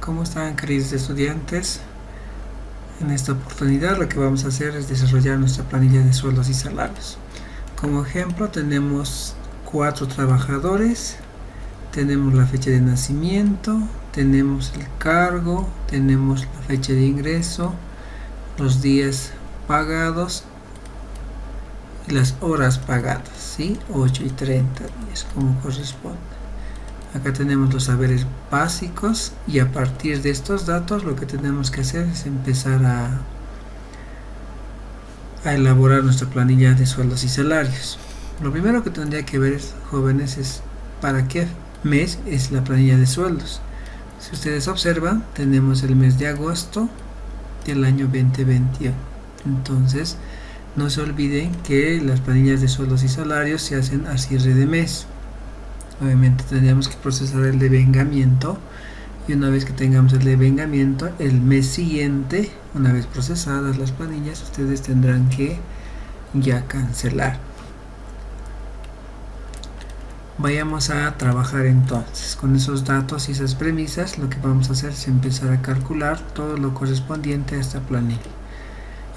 ¿Cómo están, queridos estudiantes? En esta oportunidad lo que vamos a hacer es desarrollar nuestra planilla de sueldos y salarios. Como ejemplo tenemos 4 trabajadores, tenemos la fecha de nacimiento, tenemos el cargo, tenemos la fecha de ingreso, los días pagados y las horas pagadas, ¿sí? 8 y 30 días, como corresponde. Acá tenemos los saberes básicos y a partir de estos datos lo que tenemos que hacer es empezar a elaborar nuestra planilla de sueldos y salarios. Lo primero que tendría que ver, jóvenes, es para qué mes es la planilla de sueldos. Si ustedes observan, tenemos el mes de agosto del año 2021. Entonces, no se olviden que las planillas de sueldos y salarios se hacen a cierre de mes. Obviamente tendríamos que procesar el devengamiento y una vez que tengamos el devengamiento, el mes siguiente, una vez procesadas las planillas, ustedes tendrán que ya cancelar. Vayamos a trabajar entonces con esos datos y esas premisas. Lo que vamos a hacer es empezar a calcular todo lo correspondiente a esta planilla.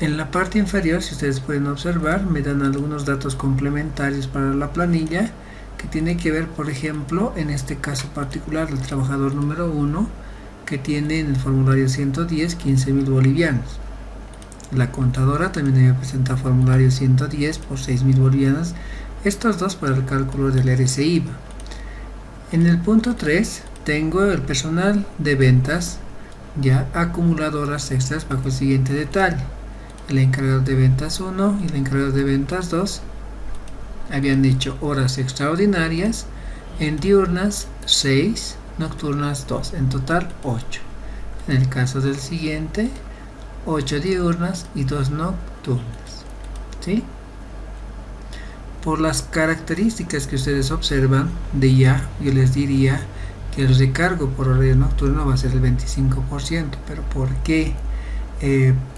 En la parte inferior, si ustedes pueden observar, me dan algunos datos complementarios para la planilla que tiene que ver, por ejemplo, en este caso particular, el trabajador número 1, que tiene en el formulario 110 15.000 bolivianos. La contadora también debe presentar formulario 110 por 6.000 bolivianos. Estos dos para el cálculo del RCIVA. En el punto 3 tengo el personal de ventas, ya acumulado horas extras bajo el siguiente detalle. El encargado de ventas 1 y el encargado de ventas 2 habían hecho horas extraordinarias, en diurnas 6, nocturnas 2, en total 8. En el caso del siguiente, 8 diurnas y 2 nocturnas, ¿sí? Por las características que ustedes observan de ya, yo les diría que el recargo por horario nocturno va a ser el 25%, pero ¿por qué?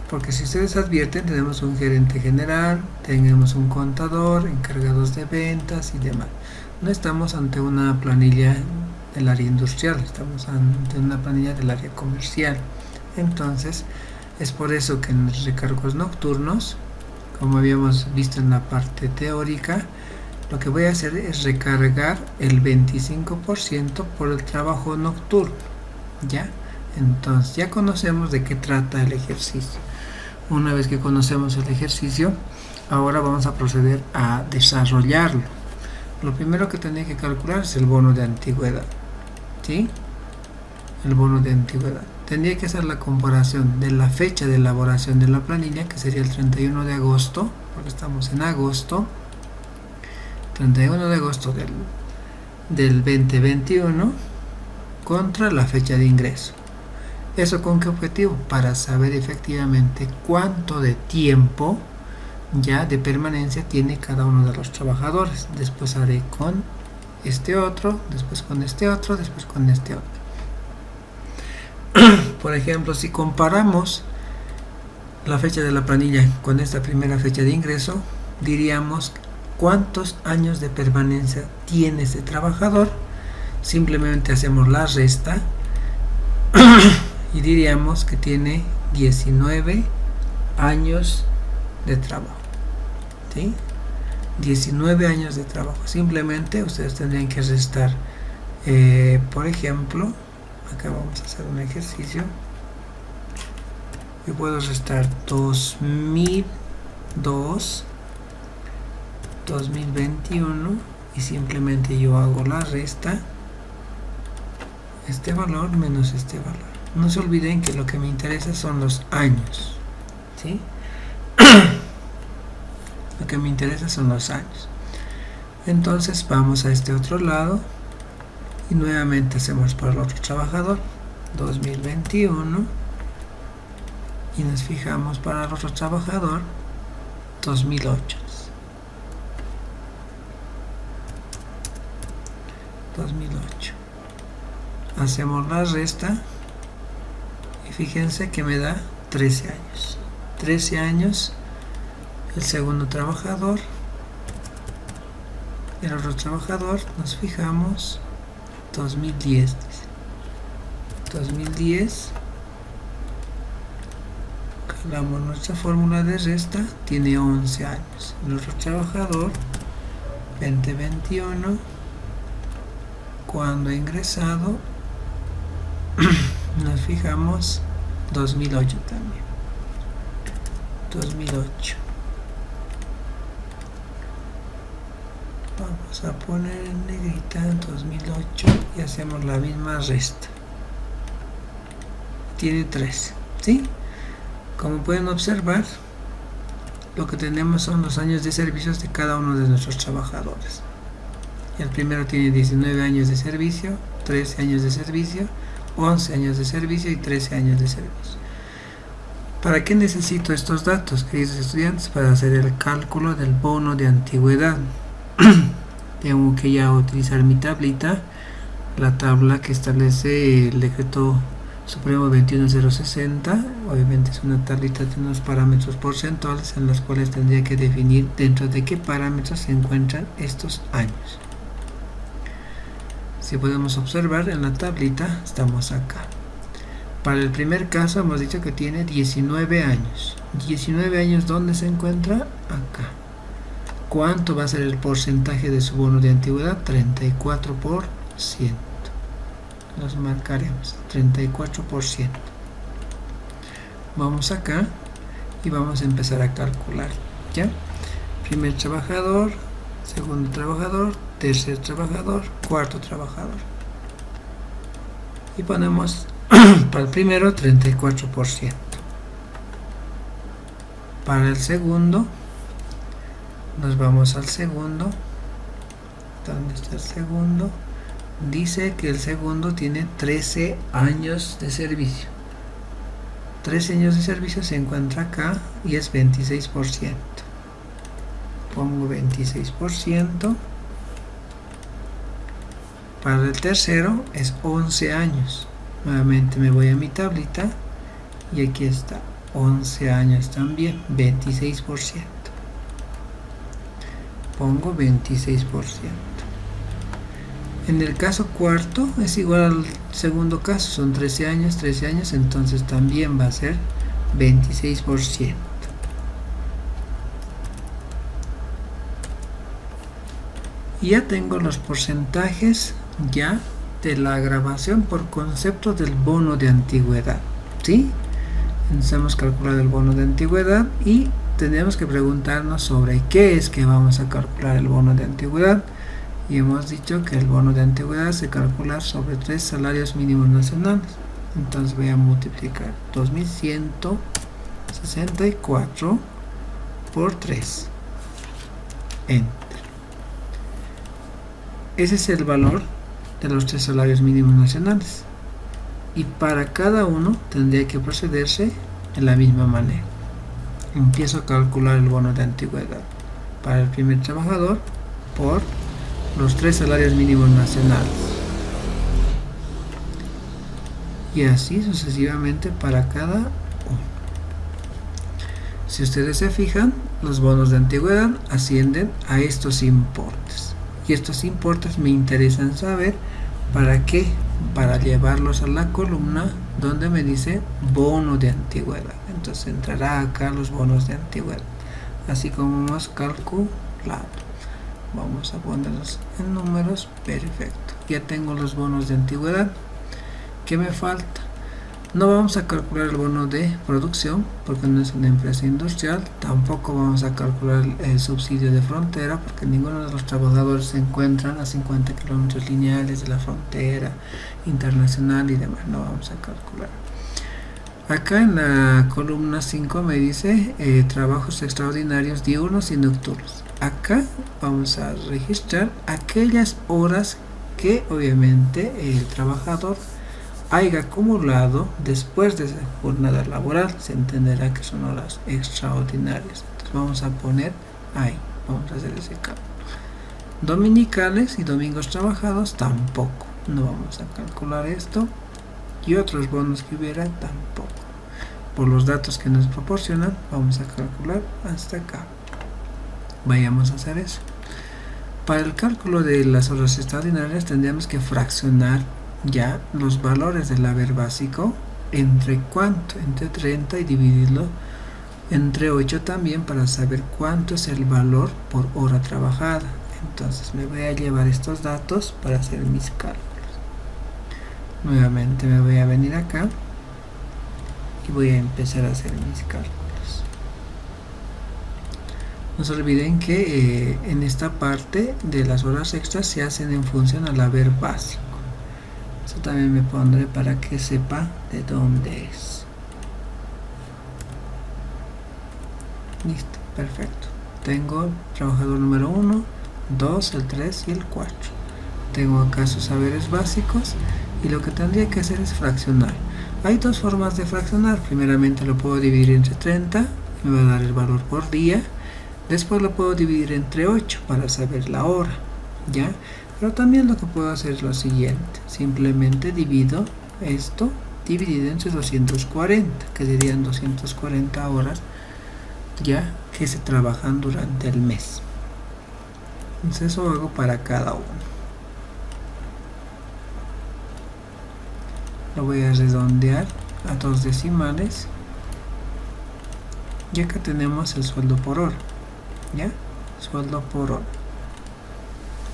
Porque si ustedes advierten, tenemos un gerente general, tenemos un contador, encargados de ventas y demás. No estamos ante una planilla del área industrial, estamos ante una planilla del área comercial. Entonces, es por eso que en los recargos nocturnos, como habíamos visto en la parte teórica, lo que voy a hacer es recargar el 25% por el trabajo nocturno, ¿ya? Entonces, ya conocemos de qué trata el ejercicio. Una vez que conocemos el ejercicio, ahora vamos a proceder a desarrollarlo. Lo primero que tenía que calcular es el bono de antigüedad, ¿sí? El bono de antigüedad. Tendría que hacer la comparación de la fecha de elaboración de la planilla, que sería el 31 de agosto, porque estamos en agosto, 31 de agosto del 2021, contra la fecha de ingreso. ¿Eso con qué objetivo? Para saber efectivamente cuánto de tiempo ya de permanencia tiene cada uno de los trabajadores. Después haré con este otro, después con este otro, después con este otro. Por ejemplo, si comparamos la fecha de la planilla con esta primera fecha de ingreso, diríamos cuántos años de permanencia tiene este trabajador. Simplemente hacemos la resta y diríamos que tiene 19 años de trabajo, ¿sí? 19 años de trabajo. Simplemente ustedes tendrían que restar, por ejemplo, acá vamos a hacer un ejercicio. Yo puedo restar 2002, 2021 y simplemente yo hago la resta, este valor menos este valor. No se olviden que lo que me interesa son los años, ¿sí? Lo que me interesa son los años. Entonces vamos a este otro lado y nuevamente hacemos para el otro trabajador 2021 y nos fijamos para el otro trabajador 2008. 2008. Hacemos la resta y fíjense que me da 13 años. 13 años el segundo trabajador. El otro trabajador nos fijamos 2010. 2010, calculamos nuestra fórmula de resta, tiene 11 años. Nuestro trabajador 2021, cuando ha ingresado, nos fijamos 2008 también, 2008. Vamos a poner en negrita 2008 y hacemos la misma resta. Tiene 3, ¿sí? Como pueden observar, lo que tenemos son los años de servicios de cada uno de nuestros trabajadores. El primero tiene 19 años de servicio, 13 años de servicio, 11 años de servicio y 13 años de servicio. ¿Para qué necesito estos datos, queridos estudiantes? Para hacer el cálculo del bono de antigüedad. Tengo que ya utilizar mi tablita, la tabla que establece el decreto supremo 21060. Obviamente es una tablita de unos parámetros porcentuales en los cuales tendría que definir dentro de qué parámetros se encuentran estos años. Si podemos observar en la tablita, estamos acá. Para el primer caso hemos dicho que tiene 19 años. 19 años, ¿dónde se encuentra? Acá. ¿Cuánto va a ser el porcentaje de su bono de antigüedad? 34%. Los marcaremos, 34%. Vamos acá y vamos a empezar a calcular, ¿ya? Primer trabajador, segundo trabajador, tercer trabajador, cuarto trabajador. Y ponemos para el primero 34%. Para el segundo, nos vamos al segundo. ¿Dónde está el segundo? Dice que el segundo tiene 13 años de servicio. 13 años de servicio se encuentra acá y es 26%. Pongo 26%. Para el tercero es 11 años. Nuevamente me voy a mi tablita y aquí está, 11 años también, 26%. Pongo 26%. En el caso cuarto es igual al segundo caso, son 13 años, entonces también va a ser 26%. Y ya tengo los porcentajes ya de la grabación por concepto del bono de antigüedad, ¿sí? Hemos calculado el bono de antigüedad y tenemos que preguntarnos sobre qué es que vamos a calcular el bono de antigüedad. Y hemos dicho que el bono de antigüedad se calcula sobre 3 salarios mínimos nacionales. Entonces voy a multiplicar 2164 por 3. Enter. Ese es el valor de los 3 salarios mínimos nacionales. Y para cada uno tendría que procederse de la misma manera. Empiezo a calcular el bono de antigüedad para el primer trabajador por los 3 salarios mínimos nacionales. Y así sucesivamente para cada uno. Si ustedes se fijan, los bonos de antigüedad ascienden a estos importes. Y estos importes me interesan saber para qué. Para llevarlos a la columna donde me dice bono de antigüedad. Entonces entrará acá los bonos de antigüedad, así como hemos calculado. Vamos a ponerlos en números. Perfecto, ya tengo los bonos de antigüedad. ¿Qué me falta? No vamos a calcular el bono de producción porque no es una empresa industrial. Tampoco vamos a calcular el subsidio de frontera porque ninguno de los trabajadores se encuentran a 50 kilómetros lineales de la frontera internacional y demás. No vamos a calcular. Acá en la columna 5 me dice trabajos extraordinarios diurnos y nocturnos. Acá vamos a registrar aquellas horas que obviamente el trabajador haya acumulado después de esa jornada laboral. Se entenderá que son horas extraordinarias. Entonces vamos a poner ahí, vamos a hacer ese cálculo. Dominicales y domingos trabajados tampoco, no vamos a calcular esto. Y otros bonos que hubiera tampoco. Por los datos que nos proporcionan vamos a calcular hasta acá. Vayamos a hacer eso. Para el cálculo de las horas extraordinarias tendríamos que fraccionar ya los valores del haber básico, entre cuánto, entre 30 y dividirlo entre 8 también para saber cuánto es el valor por hora trabajada. Entonces me voy a llevar estos datos para hacer mis cálculos. Nuevamente me voy a venir acá y voy a empezar a hacer mis cálculos. No se olviden que en esta parte de las horas extras se hacen en función al haber básico. Eso también me pondré para que sepa de dónde es. Listo, perfecto. Tengo trabajador número 1, 2, el 3 y el 4. Tengo acá sus saberes básicos y lo que tendría que hacer es fraccionar. Hay dos formas de fraccionar. Primeramente lo puedo dividir entre 30, me va a dar el valor por día. Después lo puedo dividir entre 8 para saber la hora, ¿ya? Pero también lo que puedo hacer es lo siguiente. Simplemente divido esto dividido entre 240, que serían 240 horas ya que se trabajan durante el mes. Entonces eso hago para cada uno. Lo voy a redondear a 2 decimales. Y acá tenemos el sueldo por hora, ¿ya? Sueldo por hora.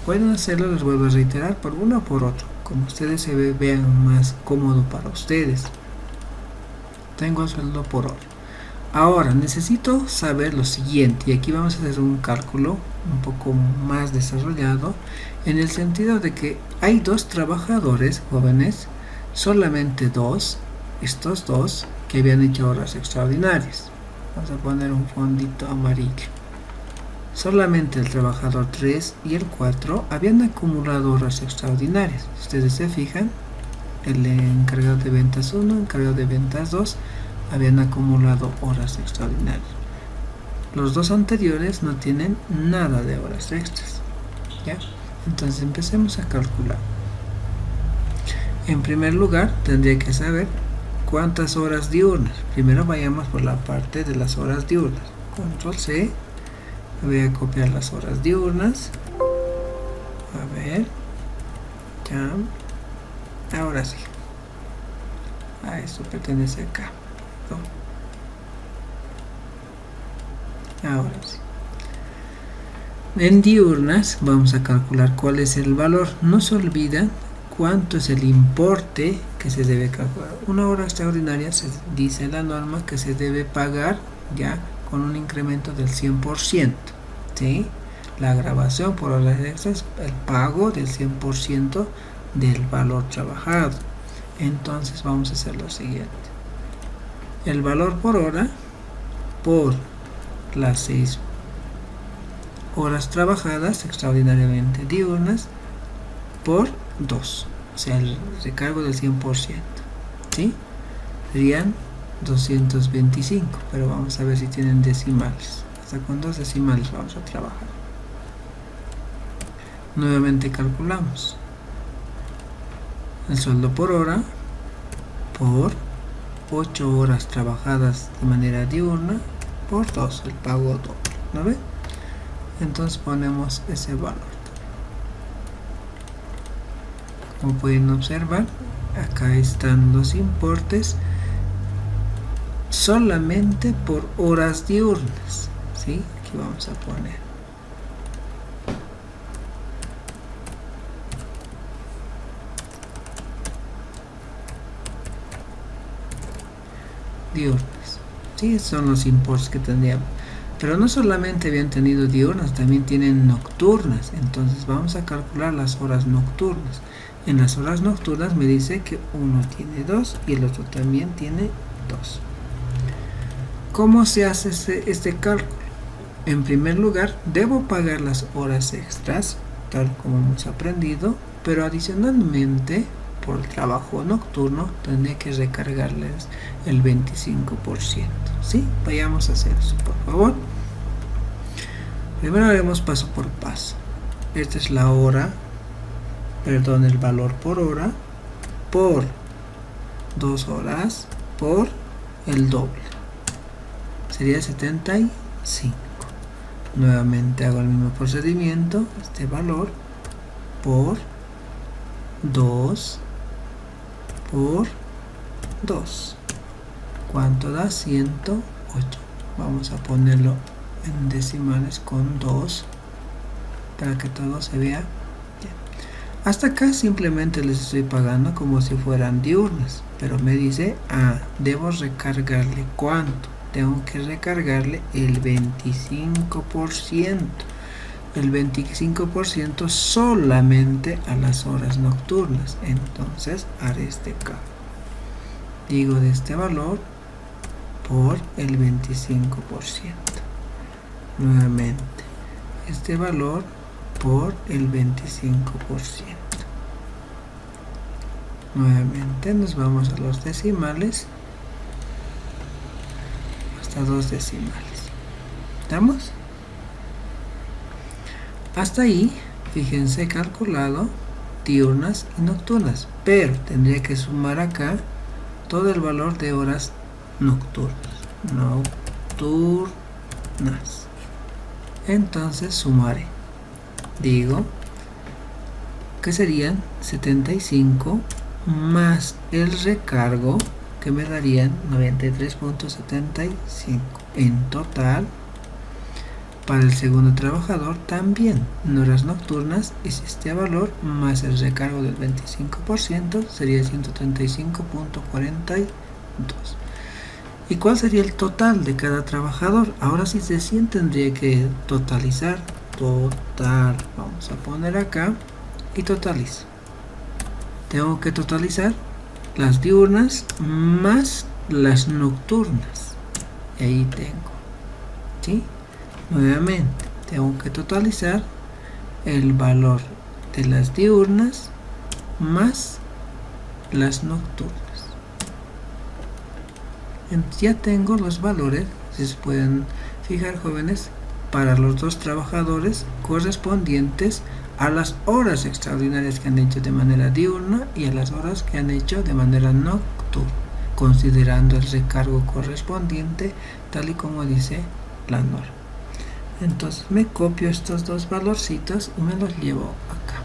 Pueden hacerlo, les vuelvo a reiterar, por uno o por otro, como ustedes se vean más cómodo para ustedes. Tengo el sueldo por hora. Ahora necesito saber lo siguiente, y aquí vamos a hacer un cálculo un poco más desarrollado, en el sentido de que hay 2 trabajadores jóvenes, solamente 2, estos 2 que habían hecho horas extraordinarias. Vamos a poner un fondito amarillo. Solamente el trabajador 3 y el 4 habían acumulado horas extraordinarias. Si ustedes se fijan, el encargado de ventas 1, encargado de ventas 2, habían acumulado horas extraordinarias. Los 2 anteriores no tienen nada de horas extras, ¿ya? Entonces empecemos a calcular. En primer lugar, tendría que saber cuántas horas diurnas. Primero vayamos por la parte de las horas diurnas. Control C. Voy a copiar las horas diurnas. A ver. Ya. Ahora sí. A esto pertenece acá. Ahora sí. En diurnas vamos a calcular cuál es el valor. No se olviden cuánto es el importe que se debe calcular. Una hora extraordinaria se dice en la norma que se debe pagar ya con un incremento del 100%, ¿sí? La grabación por horas extras, el pago del 100% del valor trabajado. Entonces vamos a hacer lo siguiente. El valor por hora por las 6 horas trabajadas extraordinariamente diurnas por 2, o sea, el recargo del 100%, ¿sí? Serían 225, pero vamos a ver si tienen decimales. Hasta con 2 decimales vamos a trabajar. Nuevamente calculamos el sueldo por hora por 8 horas trabajadas de manera diurna por 2, el pago doble, ¿no ven? Entonces ponemos ese valor. Como pueden observar, acá están los importes solamente por horas diurnas, ¿sí? Aquí vamos a poner diurnas, ¿sí? Son los importes que tendríamos. Pero no solamente habían tenido diurnas, también tienen nocturnas. Entonces vamos a calcular las horas nocturnas. En las horas nocturnas me dice que uno tiene 2 y el otro también tiene 2. ¿Cómo se hace este cálculo? En primer lugar, debo pagar las horas extras, tal como hemos aprendido, pero adicionalmente, por el trabajo nocturno, tendré que recargarles el 25%. ¿Sí? Vayamos a hacer eso, por favor. Primero haremos paso por paso. Esta es la hora, perdón, el valor por hora, por 2 horas, por el doble. Sería 75. Nuevamente hago el mismo procedimiento, este valor por 2 por 2. ¿Cuánto da? 108. Vamos a ponerlo en decimales con 2 para que todo se vea bien. Hasta acá simplemente les estoy pagando como si fueran diurnas, pero me dice, debo recargarle ¿cuánto? Tengo que recargarle el 25%. El 25% solamente a las horas nocturnas. Entonces haré este cálculo. Digo de este valor por el 25%. Nuevamente, este valor por el 25%. Nuevamente nos vamos a los decimales. Hasta 2 decimales. ¿Estamos? Hasta ahí, fíjense, calculado diurnas y nocturnas, pero tendría que sumar acá todo el valor de horas nocturnas. Entonces sumaré. Digo que serían 75 más el recargo, que me darían 93.75. En total, para el segundo trabajador también en horas nocturnas es este valor más el recargo del 25%, sería 135.42. ¿Y cuál sería el total de cada trabajador? Ahora sí tendría que totalizar. Total, vamos a poner acá y totalizo. Tengo que totalizar las diurnas más las nocturnas. Y ahí tengo, ¿sí? Nuevamente, tengo que totalizar el valor de las diurnas más las nocturnas. Ya tengo los valores, si se pueden fijar, jóvenes, para los dos trabajadores correspondientes a las horas extraordinarias que han hecho de manera diurna y a las horas que han hecho de manera nocturna, considerando el recargo correspondiente tal y como dice la norma. Entonces me copio estos dos valorcitos y me los llevo acá.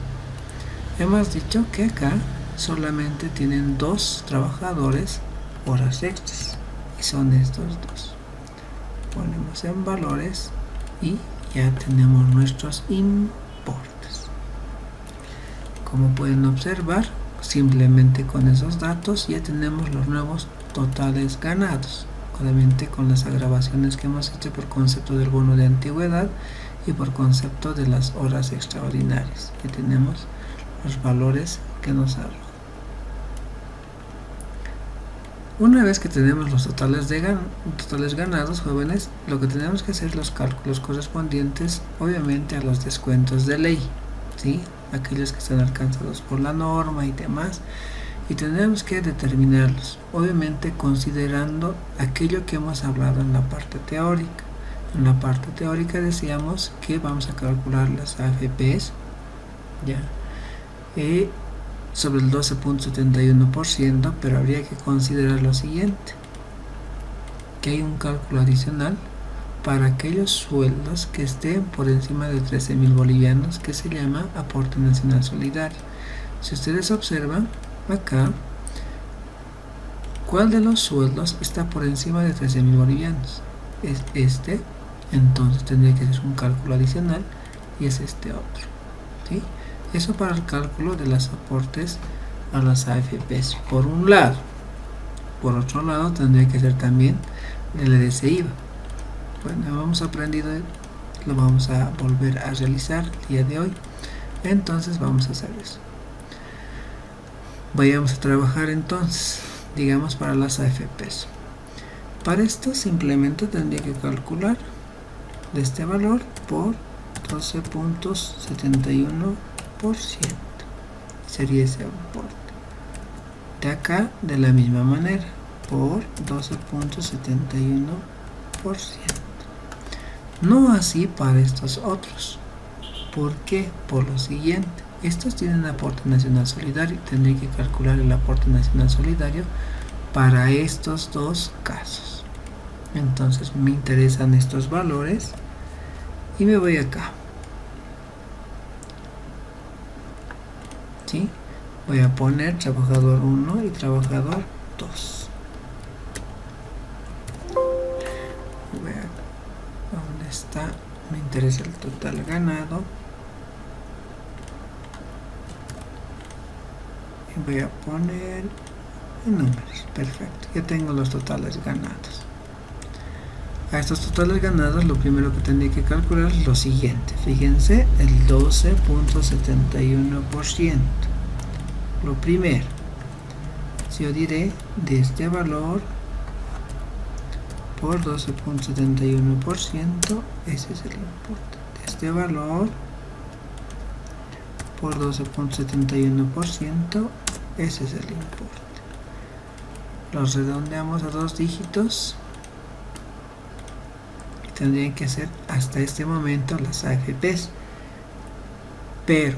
Hemos dicho que acá solamente tienen 2 trabajadores horas extras y son estos 2. Ponemos en valores y ya tenemos nuestros importes. Como pueden observar, simplemente con esos datos ya tenemos los nuevos totales ganados. Obviamente con las agravaciones que hemos hecho por concepto del bono de antigüedad y por concepto de las horas extraordinarias, que tenemos los valores que nos arrojan. Una vez que tenemos los totales ganados, jóvenes, lo que tenemos que hacer es los cálculos correspondientes, obviamente, a los descuentos de ley, ¿sí? Aquellos que están alcanzados por la norma y demás. Y tenemos que determinarlos, obviamente considerando aquello que hemos hablado en la parte teórica. En la parte teórica decíamos que vamos a calcular las AFPs, ¿ya? Sobre el 12.71%, pero habría que considerar lo siguiente, que hay un cálculo adicional para aquellos sueldos que estén por encima de 13.000 bolivianos, que se llama aporte nacional solidario. Si ustedes observan acá, ¿cuál de los sueldos está por encima de 13.000 bolivianos? Es este, entonces tendría que ser un cálculo adicional y es este otro, ¿sí? Eso para el cálculo de los aportes a las AFPs, por un lado. Por otro lado, tendría que ser también el EDC-IVA. Bueno, hemos aprendido, lo vamos a volver a realizar el día de hoy. Entonces vamos a hacer eso. Vayamos a trabajar entonces, digamos, para las AFPs. Para esto simplemente tendría que calcular de este valor por 12.71%. Sería ese aporte. De acá, de la misma manera, por 12.71%. No así para estos otros. ¿Por qué? Por lo siguiente. Estos tienen aporte nacional solidario. Tendré que calcular el aporte nacional solidario para estos dos casos. Entonces me interesan estos valores y me voy acá, ¿sí? Voy a poner trabajador 1 y trabajador 2. ¿Dónde está? Me interesa el total ganado. Y voy a poner números. Perfecto. Ya tengo los totales ganados. A estos totales ganados, lo primero que tendría que calcular es lo siguiente. Fíjense, el 12.71%. Lo primero, yo diré de este valor por 12.71%, ese es el importe. De este valor por 12.71%, ese es el importe. Los redondeamos a 2 dígitos. Tendrían que ser hasta este momento las AFPs, pero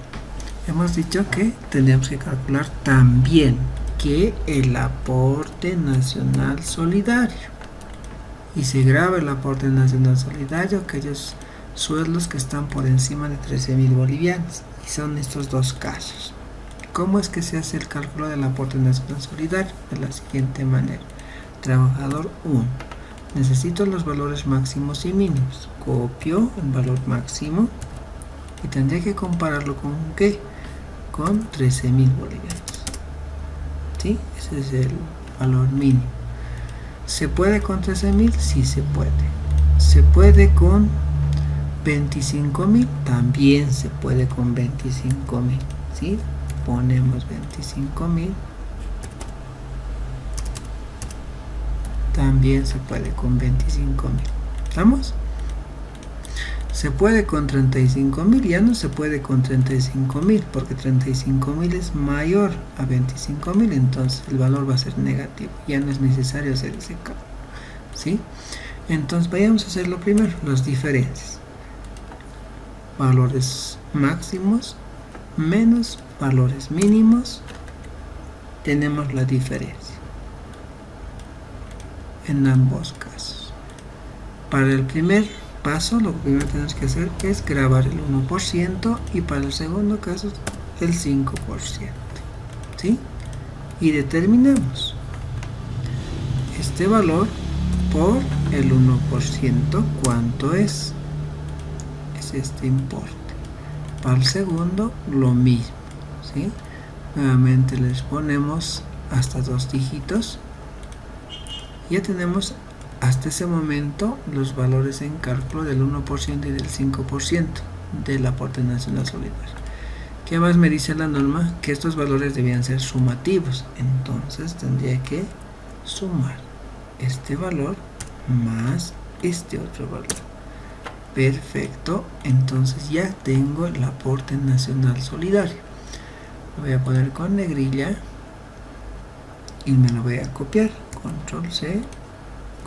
hemos dicho que tendríamos que calcular también que el aporte nacional solidario, y se graba el aporte nacional solidario, aquellos sueldos que están por encima de 13.000 bolivianos, y son estos dos casos. ¿Cómo es que se hace el cálculo del aporte nacional solidario? De la siguiente manera: trabajador 1, necesito los valores máximos y mínimos. Copio el valor máximo y tendría que compararlo con ¿qué? Con 13.000 bolivianos. ¿Sí? Ese es el valor mínimo. ¿Se puede con 13.000? Sí se puede. ¿Se puede con 25.000? También se puede con 25.000. ¿Sí? Ponemos 25.000. También se puede con 25.000. ¿Estamos? Se puede con 35.000, ya no se puede con 35.000, porque 35.000 es mayor a 25.000, entonces el valor va a ser negativo. Ya no es necesario hacer ese cálculo. ¿Sí? Entonces vayamos a hacer lo primero, las diferencias. Valores máximos menos valores mínimos. Tenemos la diferencia en ambos casos. Para el primer paso, lo primero que tenemos que hacer es grabar el 1%, y para el segundo caso el 5%. ¿Sí? Y determinamos este valor por el 1%, ¿cuánto es? Es este importe. Para el segundo, lo mismo. ¿Sí? Nuevamente les ponemos hasta 2 dígitos. Ya tenemos hasta ese momento los valores en cálculo del 1% y del 5% del aporte nacional solidario. ¿Qué más me dice la norma? Que estos valores debían ser sumativos. Entonces tendría que sumar este valor más este otro valor. Perfecto. Entonces ya tengo el aporte nacional solidario. Lo voy a poner con negrilla y me lo voy a copiar. Control C,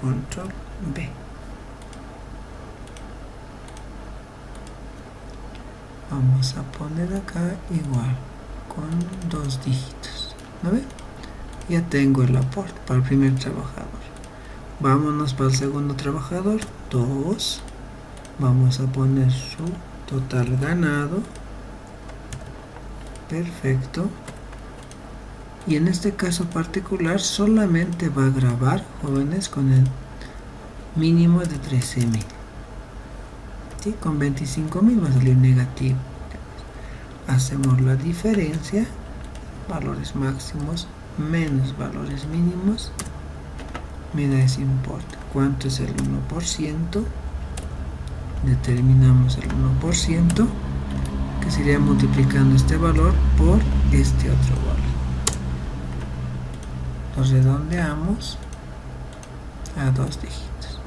Control B. Vamos a poner acá igual, con 2 dígitos. ¿No ven? Ya tengo el aporte para el primer trabajador. Vámonos para el segundo trabajador. 2. Vamos a poner su total ganado. Perfecto. Y en este caso particular solamente va a grabar, jóvenes, con el mínimo de 13.000. ¿Sí? Con 25.000 va a salir negativo. Hacemos la diferencia, valores máximos menos valores mínimos, me da ese importe. ¿Cuánto es el 1%? Determinamos el 1%, que sería multiplicando este valor por este otro valor. Lo redondeamos a 2 dígitos.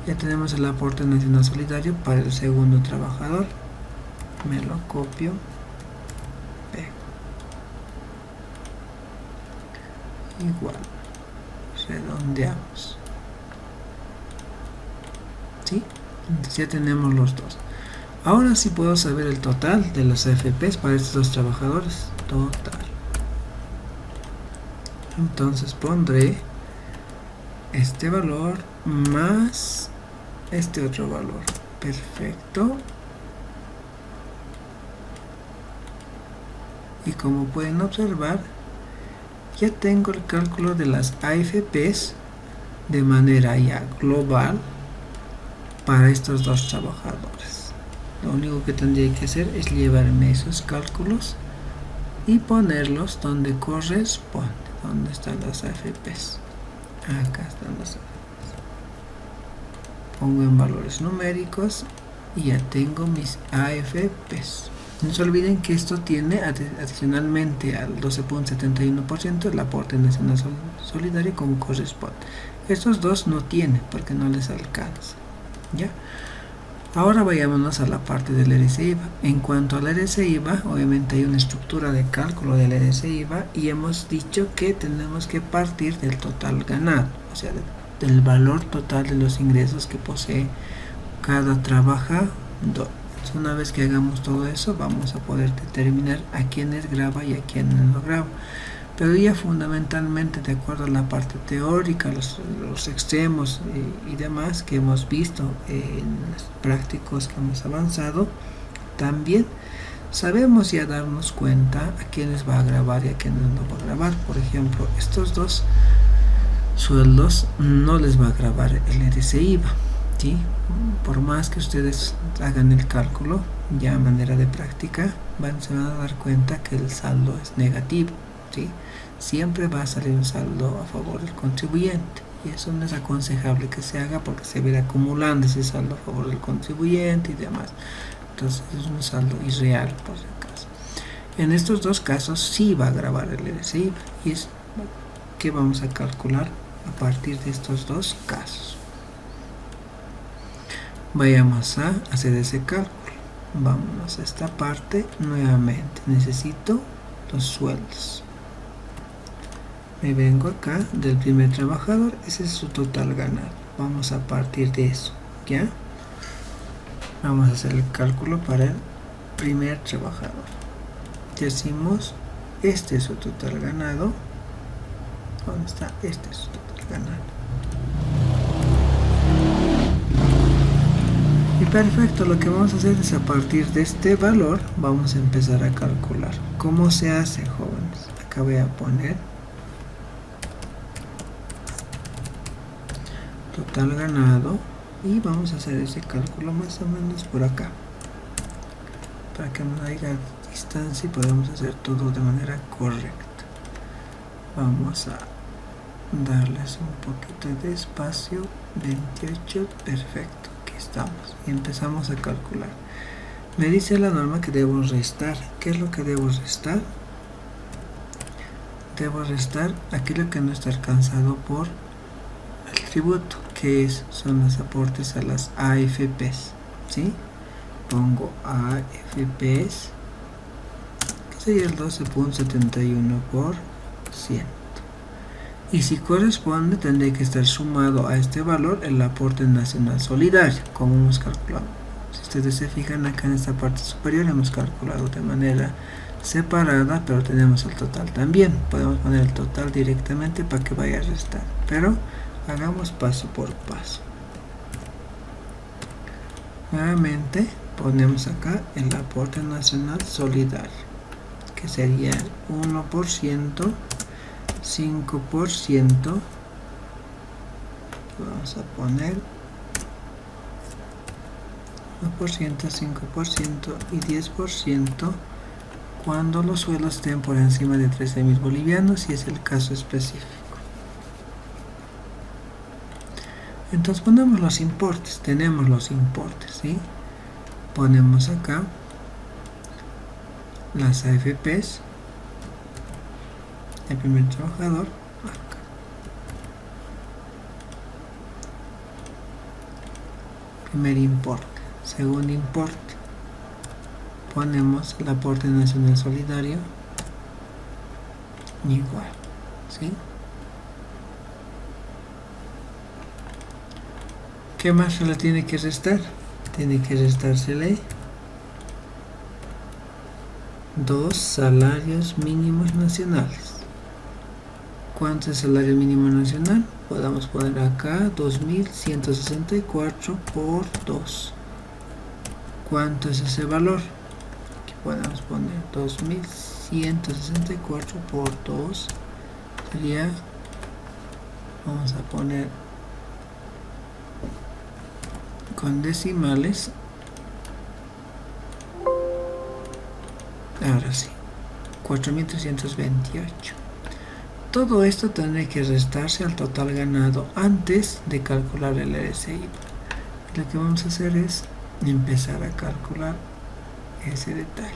Ya tenemos el aporte nacional solidario para el segundo trabajador. Me lo copio, pego. Igual, redondeamos. ¿Sí? Entonces ya tenemos los dos. Ahora sí puedo saber el total de las AFPs para estos dos trabajadores. Total. Entonces pondré este valor más este otro valor. Perfecto. Y como pueden observar, ya tengo el cálculo de las AFPs de manera ya global para estos dos trabajadores. Lo único que tendría que hacer es llevarme esos cálculos y ponerlos donde corresponde. ¿Dónde están las AFPs? Acá están las AFPs. Pongo en valores numéricos y ya tengo mis AFPs. No se olviden que esto tiene adicionalmente al 12.71% el aporte nacional solidario como corresponde. Estos dos no tienen porque no les alcanza. ¿Ya? Ahora vayámonos a la parte del RC-IVA. En cuanto al RC-IVA, obviamente hay una estructura de cálculo del RC-IVA y hemos dicho que tenemos que partir del total ganado, o sea, del valor total de los ingresos que posee cada trabajador. Una vez que hagamos todo eso, vamos a poder determinar a quiénes grava y a quiénes no grava. Pero ya fundamentalmente, de acuerdo a la parte teórica, los extremos y demás que hemos visto en los prácticos que hemos avanzado, también sabemos ya darnos cuenta a quiénes va a gravar y a quiénes no va a gravar. Por ejemplo, estos dos sueldos no les va a gravar el RC-IVA, ¿sí? Por más que ustedes hagan el cálculo ya a manera de práctica, se van a dar cuenta que el saldo es negativo, ¿sí? Siempre va a salir un saldo a favor del contribuyente y eso no es aconsejable que se haga porque se verá acumulando ese saldo a favor del contribuyente y demás. Entonces es un saldo irreal por si acaso. En estos dos casos sí va a gravar el RC-IVA y es que vamos a calcular a partir de estos dos casos. Vayamos a hacer ese cálculo. Vámonos a esta parte nuevamente. Necesito los sueldos. Me vengo acá del primer trabajador. Ese es su total ganado. Vamos a partir de eso. ¿Ya? Vamos a hacer el cálculo para el primer trabajador. Decimos, este es su total ganado. ¿Dónde está? Este es su total ganado. Y perfecto, lo que vamos a hacer es a partir de este valor vamos a empezar a calcular. ¿Cómo se hace, jóvenes? Acá voy a poner total ganado y vamos a hacer ese cálculo más o menos por acá para que no haya distancia y podamos hacer todo de manera correcta. Vamos a darles un poquito de espacio. 28, perfecto. Estamos y empezamos a calcular. Me dice la norma que debo restar. ¿Qué es lo que debo restar? Debo restar aquello que no está alcanzado por el tributo, que son los aportes a las AFPs, ¿sí? Pongo AFPs, que sería el 12.71%. Y si corresponde, tendría que estar sumado a este valor el aporte nacional solidario, como hemos calculado. Si ustedes se fijan acá en esta parte superior, hemos calculado de manera separada, pero tenemos el total también. Podemos poner el total directamente para que vaya a restar, pero hagamos paso por paso. Nuevamente ponemos acá el aporte nacional solidario, que sería el 1%. 5%, vamos a poner 1%, 5% y 10% cuando los sueldos estén por encima de 13.000 bolivianos, si es el caso específico. Entonces ponemos los importes, tenemos los importes, ¿sí? Ponemos acá las AFPs. El primer trabajador acá. Primer importe. Segundo importe. Ponemos el aporte nacional solidario igual, ¿sí? ¿Qué más se le tiene que restar? Tiene que restársele 2 salarios mínimos nacionales. ¿Cuánto es el salario mínimo nacional? Podemos poner acá 2.164 por 2. ¿Cuánto es ese valor? Aquí podemos poner 2.164 164 por 2 sería, vamos a poner con decimales, ahora sí, 4.328. Todo esto tendrá que restarse al total ganado antes de calcular el RSI. Lo que vamos a hacer es empezar a calcular ese detalle.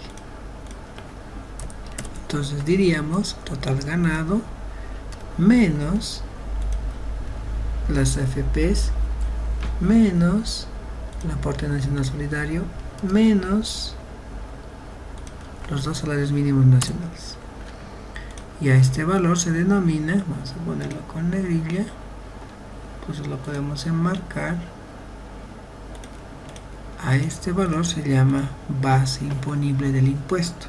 Entonces diríamos total ganado menos las AFPs menos el aporte nacional solidario menos los 2 salarios mínimos nacionales. Y a este valor se denomina, vamos a ponerlo con negrilla, pues lo podemos enmarcar. A este valor se llama base imponible del impuesto.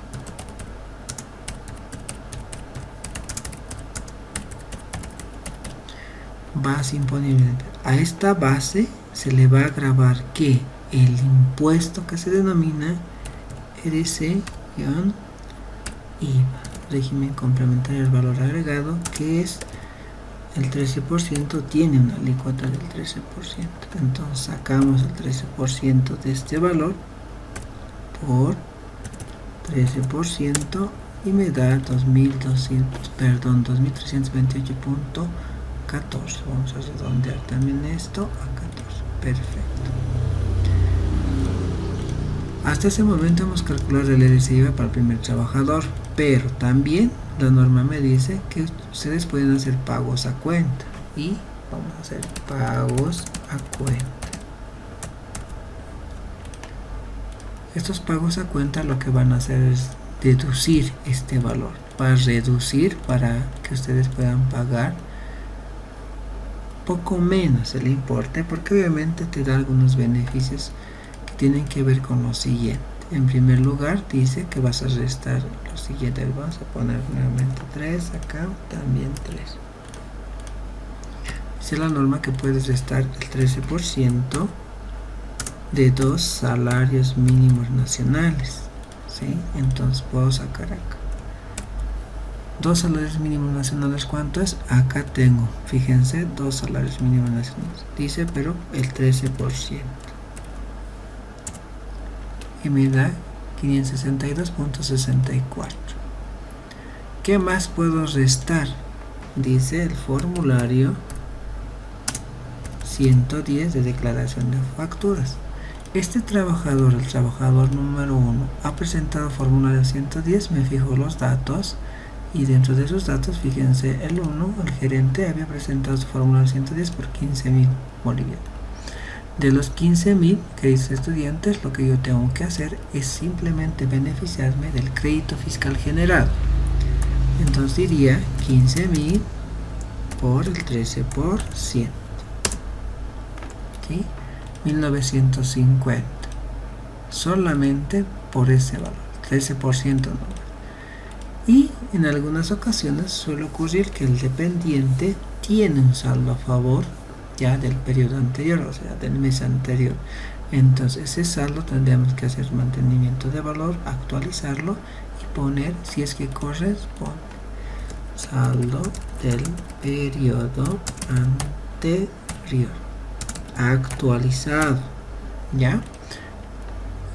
Base imponible. A esta base se le va a grabar que el impuesto que se denomina RC-IVA, régimen complementario del valor agregado, que es el 13%, tiene una alícuota del 13%. Entonces sacamos el 13% de este valor por 13% y me da 2.328.14. Vamos a redondear también esto a 14. Perfecto. Hasta ese momento hemos calculado el RSI para el primer trabajador, pero también la norma me dice que ustedes pueden hacer pagos a cuenta, y vamos a hacer pagos a cuenta. Estos pagos a cuenta lo que van a hacer es deducir este valor, va a reducir para que ustedes puedan pagar poco menos el importe, porque obviamente te da algunos beneficios que tienen que ver con lo siguiente. En primer lugar dice que vas a restar lo siguiente. Vamos a poner nuevamente 3 acá, también 3. Dice la norma que puedes restar el 13% de 2 salarios mínimos nacionales, ¿sí? Entonces puedo sacar acá 2 salarios mínimos nacionales. ¿Cuánto es? Acá tengo, fíjense, 2 salarios mínimos nacionales. Dice, pero el 13%. Y me da 562.64. ¿Qué más puedo restar? Dice el formulario 110 de declaración de facturas. Este trabajador, el trabajador número 1, ha presentado formulario 110, me fijo los datos, y dentro de esos datos, fíjense, el 1, el gerente, había presentado su formulario 110 por 15.000 bolivianos. De los 15.000 que dice estudiantes, lo que yo tengo que hacer es simplemente beneficiarme del crédito fiscal generado. Entonces diría 15.000 por el 13%, ¿sí? 1.950, solamente por ese valor, 13% no. Y en algunas ocasiones suele ocurrir que el dependiente tiene un saldo a favor ya del periodo anterior, o sea, del mes anterior. Entonces ese saldo tendríamos que hacer mantenimiento de valor, actualizarlo y poner, si es que corresponde, saldo del periodo anterior actualizado. ¿Ya? En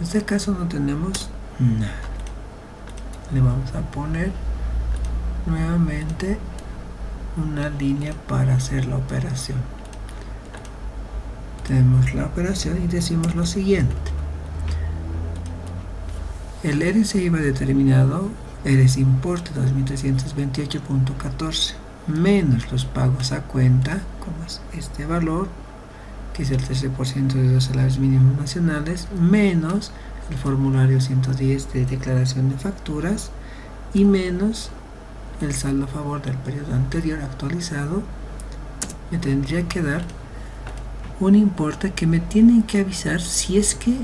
este caso no tenemos nada. Le vamos a poner nuevamente una línea para hacer la operación. Tenemos la operación y decimos lo siguiente: el RSI va determinado, RSI importe 2.328.14 menos los pagos a cuenta, como es este valor, que es el 13% de los salarios mínimos nacionales, menos el formulario 110 de declaración de facturas, y menos el saldo a favor del periodo anterior actualizado, me tendría que dar un importe que me tienen que avisar si es que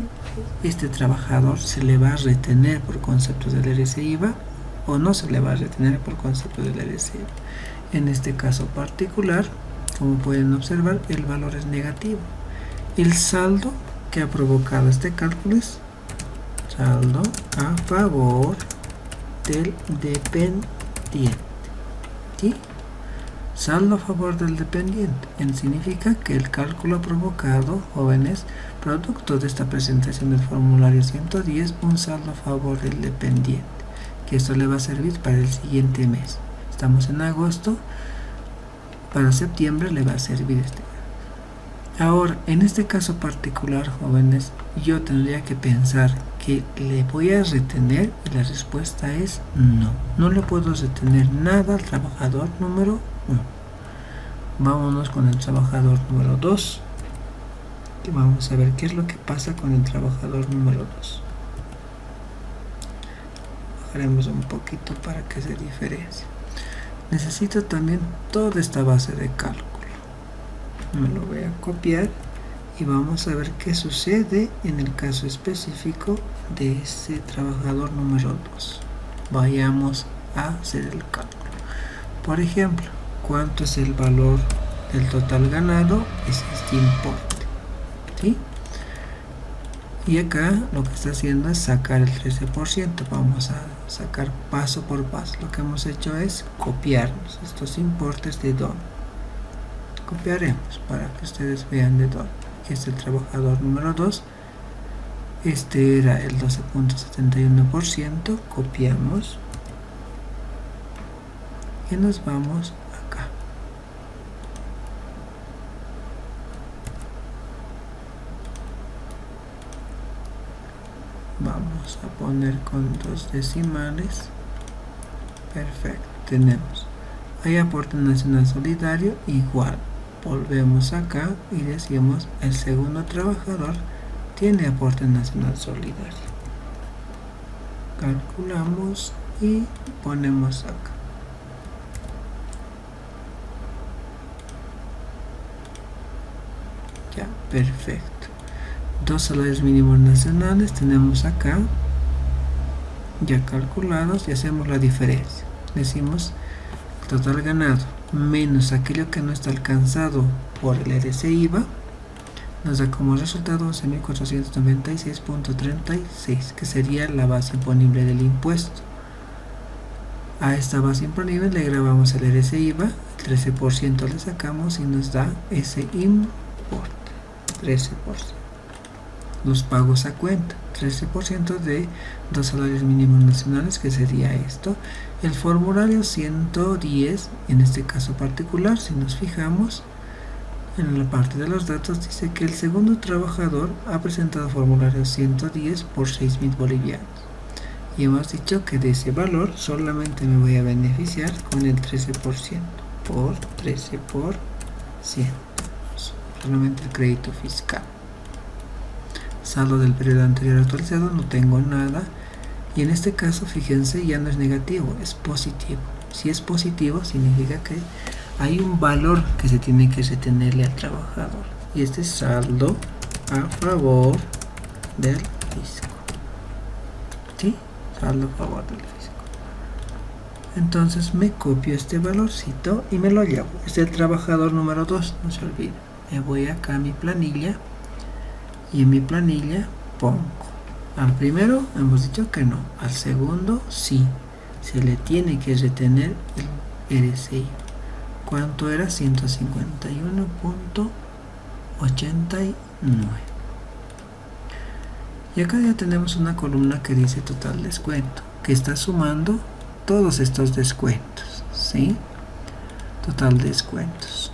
este trabajador se le va a retener por concepto del RSI-IVA o no se le va a retener por concepto del RSI-IVA. En este caso particular, como pueden observar, el valor es negativo. El saldo que ha provocado este cálculo es saldo a favor del dependiente. ¿Sí? Saldo a favor del dependiente significa que el cálculo provocado, jóvenes, producto de esta presentación del formulario 110, un saldo a favor del dependiente, que esto le va a servir para el siguiente mes. Estamos en agosto, para septiembre le va a servir este. Ahora, en este caso particular, jóvenes, yo tendría que pensar que le voy a retener, y la respuesta es no. No le puedo retener nada al trabajador número 1. Vámonos con el trabajador número 2. Y vamos a ver qué es lo que pasa con el trabajador número 2. Bajaremos un poquito para que se diferencie. Necesito también toda esta base de cálculo. Me lo voy a copiar y vamos a ver qué sucede en el caso específico de ese trabajador número 2. Vayamos a hacer el cálculo. Por ejemplo, ¿cuánto es el valor del total ganado? Es este importe, ¿sí? Y acá lo que está haciendo es sacar el 13%. Vamos a sacar paso por paso. Lo que hemos hecho es copiarnos estos importes de dónde. Copiaremos para que ustedes vean de dónde. Aquí está el trabajador número 2. Este era el 12.71%. Copiamos. Y nos vamos acá. Vamos a poner con 2 decimales. Perfecto. Tenemos. Hay aporte nacional solidario igual. Volvemos acá y decimos el segundo trabajador tiene aporte nacional solidario. Calculamos y ponemos acá. Ya, perfecto. 2 salarios mínimos nacionales tenemos acá ya calculados y hacemos la diferencia. Decimos total ganado menos aquello que no está alcanzado por el RC-IVA nos da como resultado 11.496.36, que sería la base imponible del impuesto. A esta base imponible le agregamos el RC-IVA, el 13% le sacamos y nos da ese importe, 13%. Los pagos a cuenta, 13% de 2 salarios mínimos nacionales, que sería esto. El formulario 110, en este caso particular, si nos fijamos en la parte de los datos, dice que el segundo trabajador ha presentado formulario 110 por 6.000 bolivianos. Y hemos dicho que de ese valor solamente me voy a beneficiar con el 13%, por 13%, solamente el crédito fiscal. Saldo del periodo anterior actualizado, no tengo nada. Y en este caso, fíjense, ya no es negativo, es positivo. Si es positivo, significa que hay un valor que se tiene que retenerle al trabajador. Y este es saldo a favor del fisco. ¿Sí? Saldo a favor del fisco. Entonces me copio este valorcito y me lo llevo. Este es el trabajador número 2, no se olvide. Me voy acá a mi planilla. Y en mi planilla pongo al primero hemos dicho que no, al segundo sí, se le tiene que retener el RCI. ¿Cuánto era? 151.89. Y acá ya tenemos una columna que dice total descuento, que está sumando todos estos descuentos, ¿sí? Total descuentos.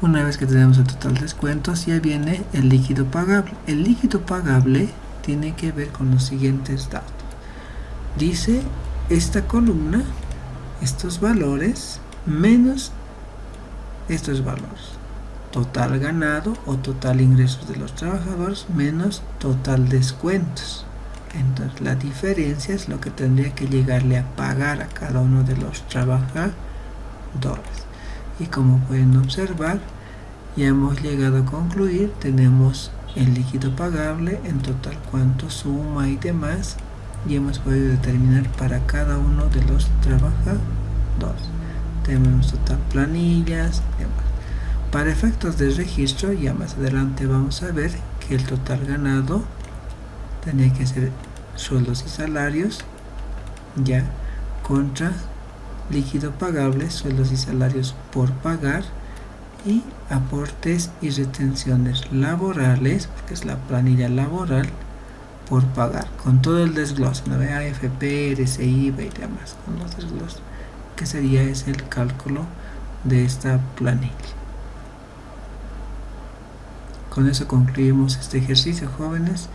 Una vez que tenemos el total descuento, ya viene el líquido pagable. El líquido pagable tiene que ver con los siguientes datos. Dice esta columna, estos valores, menos estos valores. Total ganado o total ingresos de los trabajadores, menos total descuentos. Entonces la diferencia es lo que tendría que llegarle a pagar a cada uno de los trabajadores. Y como pueden observar, ya hemos llegado a concluir, tenemos el líquido pagable, en total cuánto suma y demás, y hemos podido determinar para cada uno de los trabajadores. Tenemos total planillas, demás. Para efectos de registro, ya más adelante vamos a ver que el total ganado tenía que ser sueldos y salarios ya, contra líquido pagable, sueldos y salarios por pagar, y aportes y retenciones laborales, porque es la planilla laboral, por pagar, con todo el desglose, ¿no? AFP, RCI, IVA y demás, con los desgloses, que sería ese el cálculo de esta planilla. Con eso concluimos este ejercicio, jóvenes.